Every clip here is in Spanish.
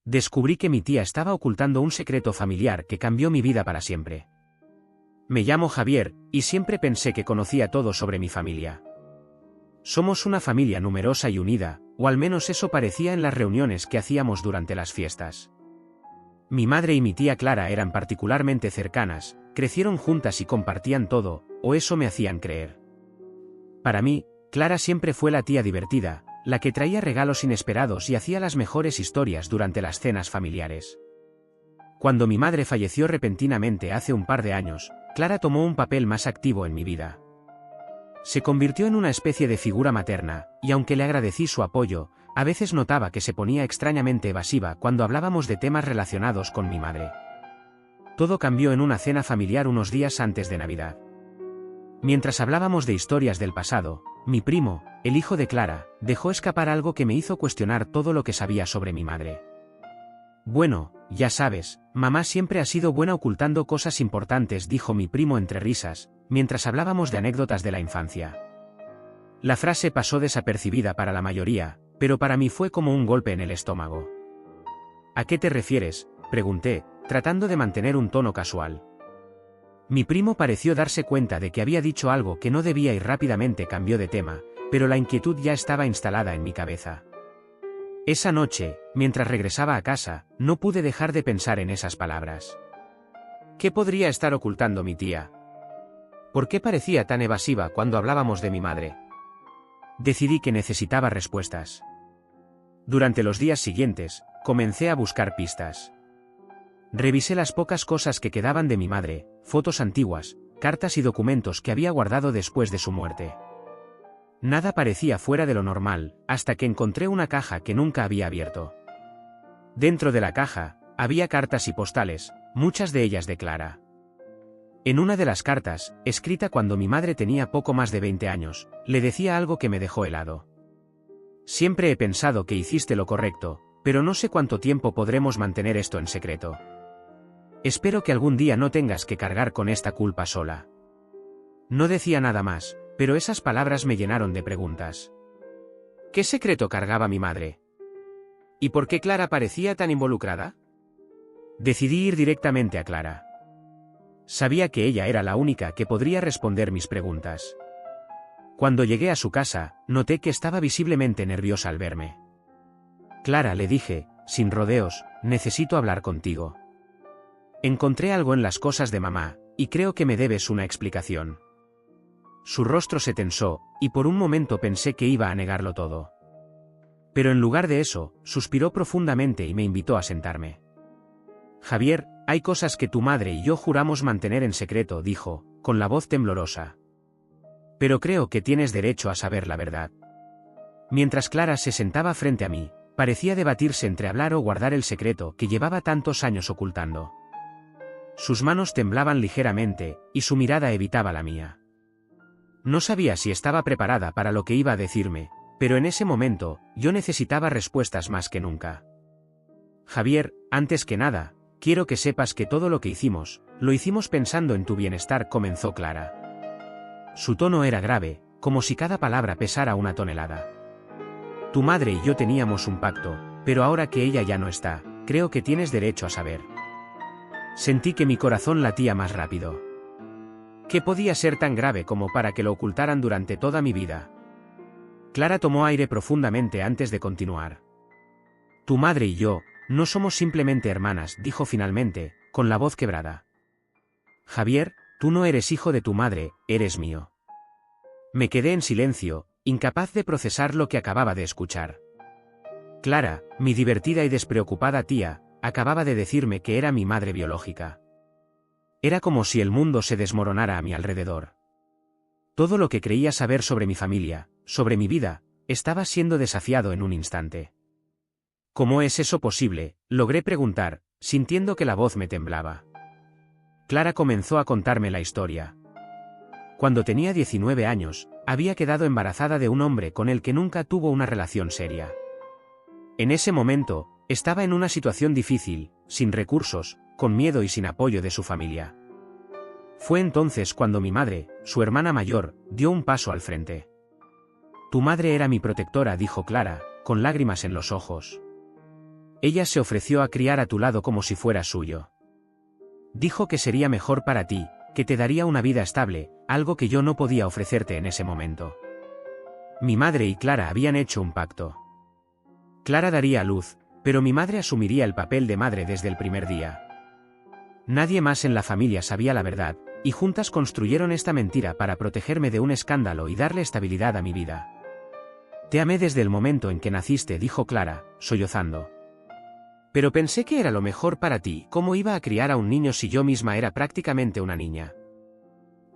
Descubrí que mi tía estaba ocultando un secreto familiar que cambió mi vida para siempre. Me llamo Javier, y siempre pensé que conocía todo sobre mi familia. Somos una familia numerosa y unida, o al menos eso parecía en las reuniones que hacíamos durante las fiestas. Mi madre y mi tía Clara eran particularmente cercanas, crecieron juntas y compartían todo, o eso me hacían creer. Para mí, Clara siempre fue la tía divertida, la que traía regalos inesperados y hacía las mejores historias durante las cenas familiares. Cuando mi madre falleció repentinamente hace un par de años, Clara tomó un papel más activo en mi vida. Se convirtió en una especie de figura materna, y aunque le agradecí su apoyo, a veces notaba que se ponía extrañamente evasiva cuando hablábamos de temas relacionados con mi madre. Todo cambió en una cena familiar unos días antes de Navidad. Mientras hablábamos de historias del pasado, mi primo, el hijo de Clara, dejó escapar algo que me hizo cuestionar todo lo que sabía sobre mi madre. Bueno, ya sabes, mamá siempre ha sido buena ocultando cosas importantes, dijo mi primo entre risas, mientras hablábamos de anécdotas de la infancia. La frase pasó desapercibida para la mayoría, pero para mí fue como un golpe en el estómago. ¿A qué te refieres?, pregunté, tratando de mantener un tono casual. Mi primo pareció darse cuenta de que había dicho algo que no debía y rápidamente cambió de tema, pero la inquietud ya estaba instalada en mi cabeza. Esa noche, mientras regresaba a casa, no pude dejar de pensar en esas palabras. ¿Qué podría estar ocultando mi tía? ¿Por qué parecía tan evasiva cuando hablábamos de mi madre? Decidí que necesitaba respuestas. Durante los días siguientes, comencé a buscar pistas. Revisé las pocas cosas que quedaban de mi madre, fotos antiguas, cartas y documentos que había guardado después de su muerte. Nada parecía fuera de lo normal, hasta que encontré una caja que nunca había abierto. Dentro de la caja, había cartas y postales, muchas de ellas de Clara. En una de las cartas, escrita cuando mi madre tenía poco más de 20 años, le decía algo que me dejó helado. Siempre he pensado que hiciste lo correcto, pero no sé cuánto tiempo podremos mantener esto en secreto. Espero que algún día no tengas que cargar con esta culpa sola. No decía nada más, pero esas palabras me llenaron de preguntas. ¿Qué secreto cargaba mi madre? ¿Y por qué Clara parecía tan involucrada? Decidí ir directamente a Clara. Sabía que ella era la única que podría responder mis preguntas. Cuando llegué a su casa, noté que estaba visiblemente nerviosa al verme. Clara, le dije, sin rodeos, necesito hablar contigo. Encontré algo en las cosas de mamá, y creo que me debes una explicación. Su rostro se tensó, y por un momento pensé que iba a negarlo todo. Pero en lugar de eso, suspiró profundamente y me invitó a sentarme. Javier, hay cosas que tu madre y yo juramos mantener en secreto, dijo, con la voz temblorosa. Pero creo que tienes derecho a saber la verdad. Mientras Clara se sentaba frente a mí, parecía debatirse entre hablar o guardar el secreto que llevaba tantos años ocultando. Sus manos temblaban ligeramente, y su mirada evitaba la mía. No sabía si estaba preparada para lo que iba a decirme, pero en ese momento, yo necesitaba respuestas más que nunca. Javier, antes que nada, quiero que sepas que todo lo que hicimos, lo hicimos pensando en tu bienestar, comenzó Clara. Su tono era grave, como si cada palabra pesara una tonelada. Tu madre y yo teníamos un pacto, pero ahora que ella ya no está, creo que tienes derecho a saber. Sentí que mi corazón latía más rápido. ¿Qué podía ser tan grave como para que lo ocultaran durante toda mi vida? Clara tomó aire profundamente antes de continuar. Tu madre y yo, no somos simplemente hermanas, dijo finalmente, con la voz quebrada. Javier, tú no eres hijo de tu madre, eres mío. Me quedé en silencio, incapaz de procesar lo que acababa de escuchar. Clara, mi divertida y despreocupada tía, acababa de decirme que era mi madre biológica. Era como si el mundo se desmoronara a mi alrededor. Todo lo que creía saber sobre mi familia, sobre mi vida, estaba siendo desafiado en un instante. ¿Cómo es eso posible?, logré preguntar, sintiendo que la voz me temblaba. Clara comenzó a contarme la historia. Cuando tenía 19 años, había quedado embarazada de un hombre con el que nunca tuvo una relación seria. En ese momento, estaba en una situación difícil, sin recursos, con miedo y sin apoyo de su familia. Fue entonces cuando mi madre, su hermana mayor, dio un paso al frente. Tu madre era mi protectora, dijo Clara, con lágrimas en los ojos. Ella se ofreció a criar a tu lado como si fuera suyo. Dijo que sería mejor para ti, que te daría una vida estable, algo que yo no podía ofrecerte en ese momento. Mi madre y Clara habían hecho un pacto. Clara daría a luz, pero mi madre asumiría el papel de madre desde el primer día. Nadie más en la familia sabía la verdad, y juntas construyeron esta mentira para protegerme de un escándalo y darle estabilidad a mi vida. Te amé desde el momento en que naciste, dijo Clara, sollozando. Pero pensé que era lo mejor para ti. ¿Cómo iba a criar a un niño si yo misma era prácticamente una niña?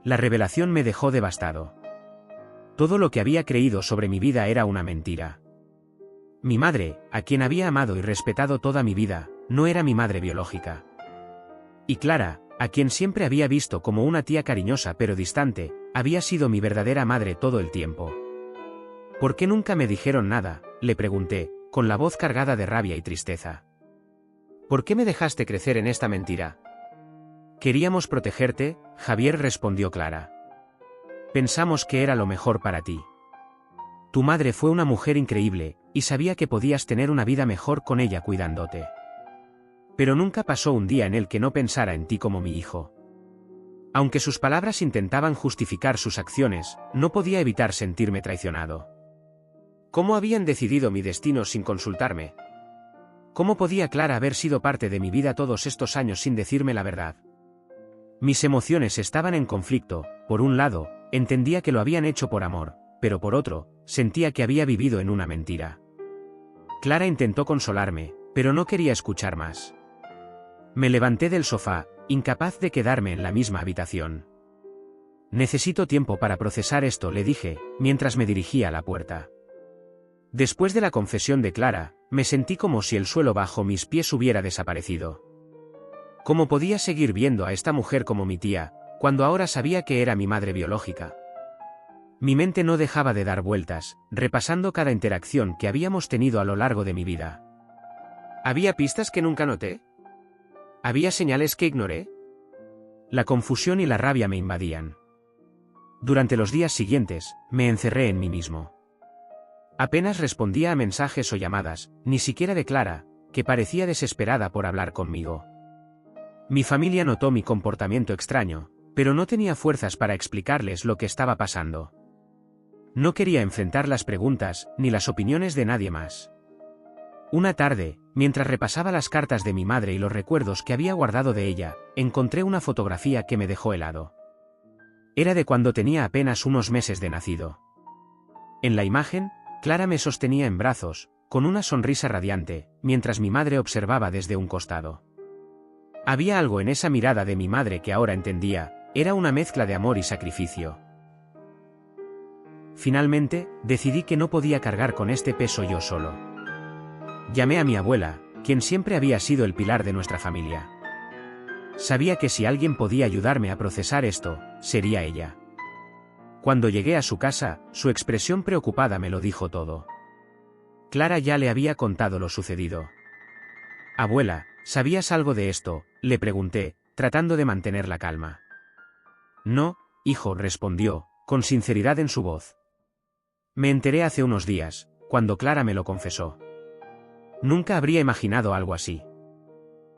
La revelación me dejó devastado. Todo lo que había creído sobre mi vida era una mentira. Mi madre, a quien había amado y respetado toda mi vida, no era mi madre biológica. Y Clara, a quien siempre había visto como una tía cariñosa pero distante, había sido mi verdadera madre todo el tiempo. ¿Por qué nunca me dijeron nada?, le pregunté, con la voz cargada de rabia y tristeza. ¿Por qué me dejaste crecer en esta mentira? Queríamos protegerte, Javier, respondió Clara. Pensamos que era lo mejor para ti. Tu madre fue una mujer increíble, y sabía que podías tener una vida mejor con ella cuidándote. Pero nunca pasó un día en el que no pensara en ti como mi hijo. Aunque sus palabras intentaban justificar sus acciones, no podía evitar sentirme traicionado. ¿Cómo habían decidido mi destino sin consultarme? ¿Cómo podía Clara haber sido parte de mi vida todos estos años sin decirme la verdad? Mis emociones estaban en conflicto. Por un lado, entendía que lo habían hecho por amor, pero por otro, sentía que había vivido en una mentira. Clara intentó consolarme, pero no quería escuchar más. Me levanté del sofá, incapaz de quedarme en la misma habitación. Necesito tiempo para procesar esto, le dije, mientras me dirigía a la puerta. Después de la confesión de Clara, me sentí como si el suelo bajo mis pies hubiera desaparecido. ¿Cómo podía seguir viendo a esta mujer como mi tía, cuando ahora sabía que era mi madre biológica? Mi mente no dejaba de dar vueltas, repasando cada interacción que habíamos tenido a lo largo de mi vida. ¿Había pistas que nunca noté? ¿Había señales que ignoré? La confusión y la rabia me invadían. Durante los días siguientes, me encerré en mí mismo. Apenas respondía a mensajes o llamadas, ni siquiera de Clara, que parecía desesperada por hablar conmigo. Mi familia notó mi comportamiento extraño, pero no tenía fuerzas para explicarles lo que estaba pasando. No quería enfrentar las preguntas, ni las opiniones de nadie más. Una tarde, mientras repasaba las cartas de mi madre y los recuerdos que había guardado de ella, encontré una fotografía que me dejó helado. Era de cuando tenía apenas unos meses de nacido. En la imagen, Clara me sostenía en brazos, con una sonrisa radiante, mientras mi madre observaba desde un costado. Había algo en esa mirada de mi madre que ahora entendía, era una mezcla de amor y sacrificio. Finalmente, decidí que no podía cargar con este peso yo solo. Llamé a mi abuela, quien siempre había sido el pilar de nuestra familia. Sabía que si alguien podía ayudarme a procesar esto, sería ella. Cuando llegué a su casa, su expresión preocupada me lo dijo todo. Clara ya le había contado lo sucedido. Abuela, ¿sabías algo de esto?, le pregunté, tratando de mantener la calma. No, hijo, respondió, con sinceridad en su voz. Me enteré hace unos días, cuando Clara me lo confesó. Nunca habría imaginado algo así.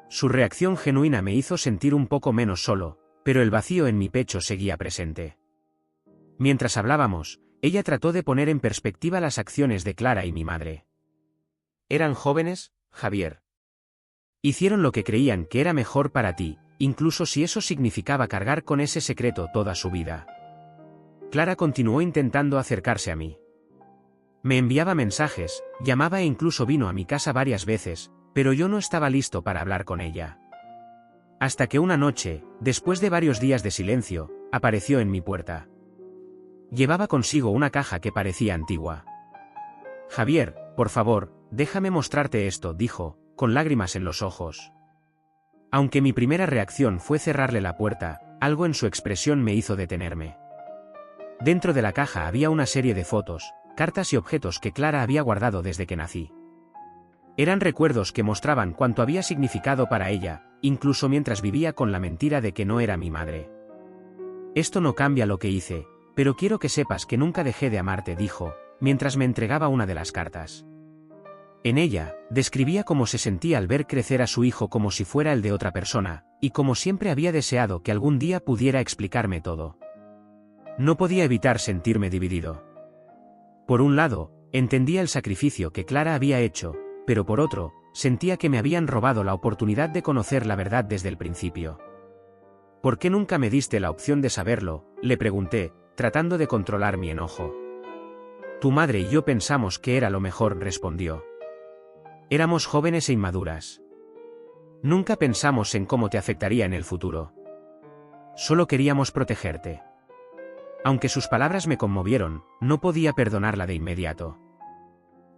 Su reacción genuina me hizo sentir un poco menos solo, pero el vacío en mi pecho seguía presente. Mientras hablábamos, ella trató de poner en perspectiva las acciones de Clara y mi madre. Eran jóvenes, Javier. Hicieron lo que creían que era mejor para ti, incluso si eso significaba cargar con ese secreto toda su vida. Clara continuó intentando acercarse a mí. Me enviaba mensajes, llamaba e incluso vino a mi casa varias veces, pero yo no estaba listo para hablar con ella. Hasta que una noche, después de varios días de silencio, apareció en mi puerta. Llevaba consigo una caja que parecía antigua. Javier, por favor, déjame mostrarte esto, dijo, con lágrimas en los ojos. Aunque mi primera reacción fue cerrarle la puerta, algo en su expresión me hizo detenerme. Dentro de la caja había una serie de fotos, cartas y objetos que Clara había guardado desde que nací. Eran recuerdos que mostraban cuánto había significado para ella, incluso mientras vivía con la mentira de que no era mi madre. Esto no cambia lo que hice, pero quiero que sepas que nunca dejé de amarte, dijo, mientras me entregaba una de las cartas. En ella, describía cómo se sentía al ver crecer a su hijo como si fuera el de otra persona, y cómo siempre había deseado que algún día pudiera explicarme todo. No podía evitar sentirme dividido. Por un lado, entendía el sacrificio que Clara había hecho, pero por otro, sentía que me habían robado la oportunidad de conocer la verdad desde el principio. ¿Por qué nunca me diste la opción de saberlo?, le pregunté, tratando de controlar mi enojo. Tu madre y yo pensamos que era lo mejor, respondió. Éramos jóvenes e inmaduras. Nunca pensamos en cómo te afectaría en el futuro. Solo queríamos protegerte. Aunque sus palabras me conmovieron, no podía perdonarla de inmediato.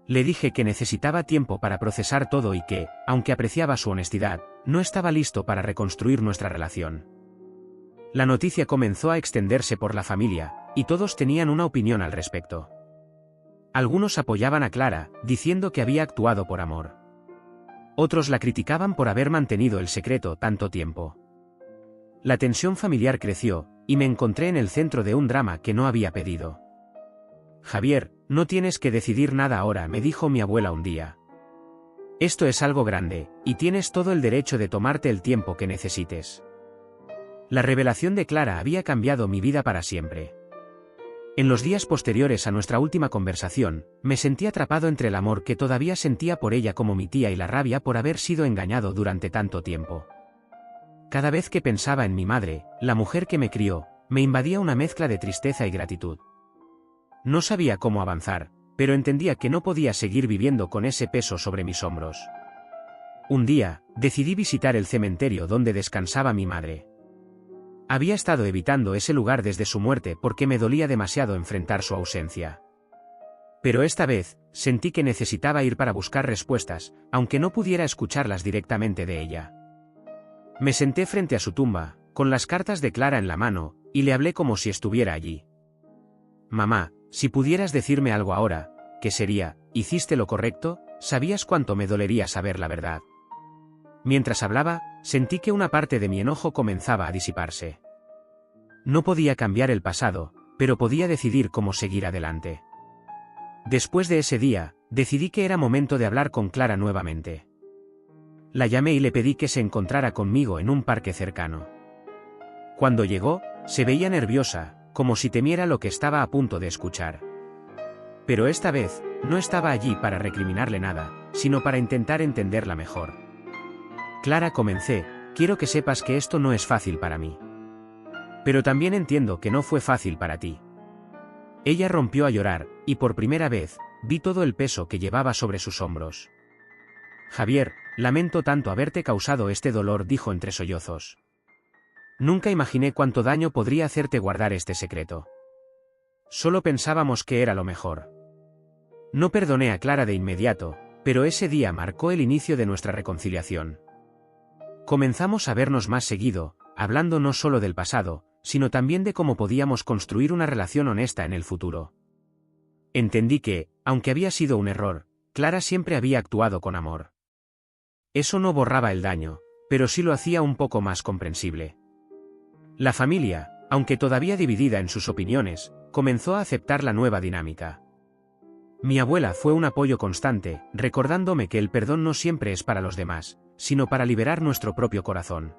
Le dije que necesitaba tiempo para procesar todo y que, aunque apreciaba su honestidad, no estaba listo para reconstruir nuestra relación. La noticia comenzó a extenderse por la familia, y todos tenían una opinión al respecto. Algunos apoyaban a Clara, diciendo que había actuado por amor. Otros la criticaban por haber mantenido el secreto tanto tiempo. La tensión familiar creció, y me encontré en el centro de un drama que no había pedido. Javier, no tienes que decidir nada ahora, me dijo mi abuela un día. Esto es algo grande, y tienes todo el derecho de tomarte el tiempo que necesites. La revelación de Clara había cambiado mi vida para siempre. En los días posteriores a nuestra última conversación, me sentí atrapado entre el amor que todavía sentía por ella como mi tía y la rabia por haber sido engañado durante tanto tiempo. Cada vez que pensaba en mi madre, la mujer que me crió, me invadía una mezcla de tristeza y gratitud. No sabía cómo avanzar, pero entendía que no podía seguir viviendo con ese peso sobre mis hombros. Un día, decidí visitar el cementerio donde descansaba mi madre. Había estado evitando ese lugar desde su muerte porque me dolía demasiado enfrentar su ausencia. Pero esta vez, sentí que necesitaba ir para buscar respuestas, aunque no pudiera escucharlas directamente de ella. Me senté frente a su tumba, con las cartas de Clara en la mano, y le hablé como si estuviera allí. Mamá, si pudieras decirme algo ahora, ¿qué sería? ¿Hiciste lo correcto? ¿Sabías cuánto me dolería saber la verdad? Mientras hablaba, sentí que una parte de mi enojo comenzaba a disiparse. No podía cambiar el pasado, pero podía decidir cómo seguir adelante. Después de ese día, decidí que era momento de hablar con Clara nuevamente. La llamé y le pedí que se encontrara conmigo en un parque cercano. Cuando llegó, se veía nerviosa, como si temiera lo que estaba a punto de escuchar. Pero esta vez, no estaba allí para recriminarle nada, sino para intentar entenderla mejor. Clara, comencé, quiero que sepas que esto no es fácil para mí. Pero también entiendo que no fue fácil para ti. Ella rompió a llorar, y por primera vez, vi todo el peso que llevaba sobre sus hombros. Javier, lamento tanto haberte causado este dolor, dijo entre sollozos. Nunca imaginé cuánto daño podría hacerte guardar este secreto. Solo pensábamos que era lo mejor. No perdoné a Clara de inmediato, pero ese día marcó el inicio de nuestra reconciliación. Comenzamos a vernos más seguido, hablando no solo del pasado, sino también de cómo podíamos construir una relación honesta en el futuro. Entendí que, aunque había sido un error, Clara siempre había actuado con amor. Eso no borraba el daño, pero sí lo hacía un poco más comprensible. La familia, aunque todavía dividida en sus opiniones, comenzó a aceptar la nueva dinámica. Mi abuela fue un apoyo constante, recordándome que el perdón no siempre es para los demás, sino para liberar nuestro propio corazón.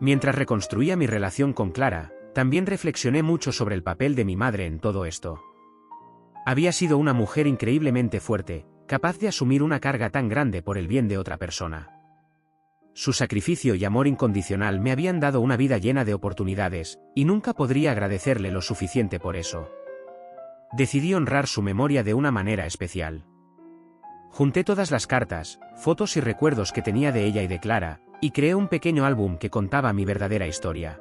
Mientras reconstruía mi relación con Clara, también reflexioné mucho sobre el papel de mi madre en todo esto. Había sido una mujer increíblemente fuerte, capaz de asumir una carga tan grande por el bien de otra persona. Su sacrificio y amor incondicional me habían dado una vida llena de oportunidades, y nunca podría agradecerle lo suficiente por eso. Decidí honrar su memoria de una manera especial. Junté todas las cartas, fotos y recuerdos que tenía de ella y de Clara, y creé un pequeño álbum que contaba mi verdadera historia.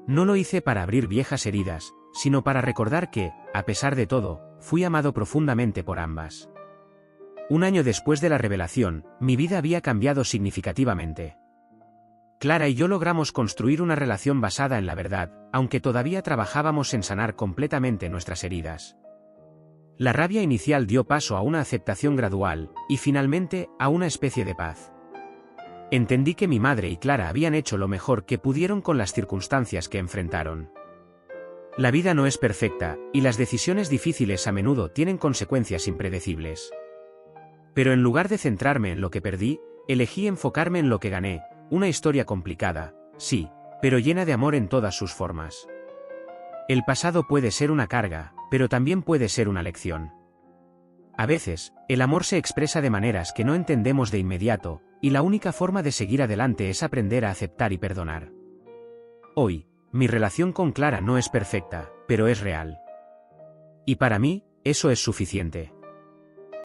No lo hice para abrir viejas heridas, sino para recordar que, a pesar de todo, fui amado profundamente por ambas. Un año después de la revelación, mi vida había cambiado significativamente. Clara y yo logramos construir una relación basada en la verdad, aunque todavía trabajábamos en sanar completamente nuestras heridas. La rabia inicial dio paso a una aceptación gradual, y finalmente, a una especie de paz. Entendí que mi madre y Clara habían hecho lo mejor que pudieron con las circunstancias que enfrentaron. La vida no es perfecta, y las decisiones difíciles a menudo tienen consecuencias impredecibles. Pero en lugar de centrarme en lo que perdí, elegí enfocarme en lo que gané, una historia complicada, sí, pero llena de amor en todas sus formas. El pasado puede ser una carga, pero también puede ser una lección. A veces, el amor se expresa de maneras que no entendemos de inmediato, y la única forma de seguir adelante es aprender a aceptar y perdonar. Hoy, mi relación con Clara no es perfecta, pero es real. Y para mí, eso es suficiente.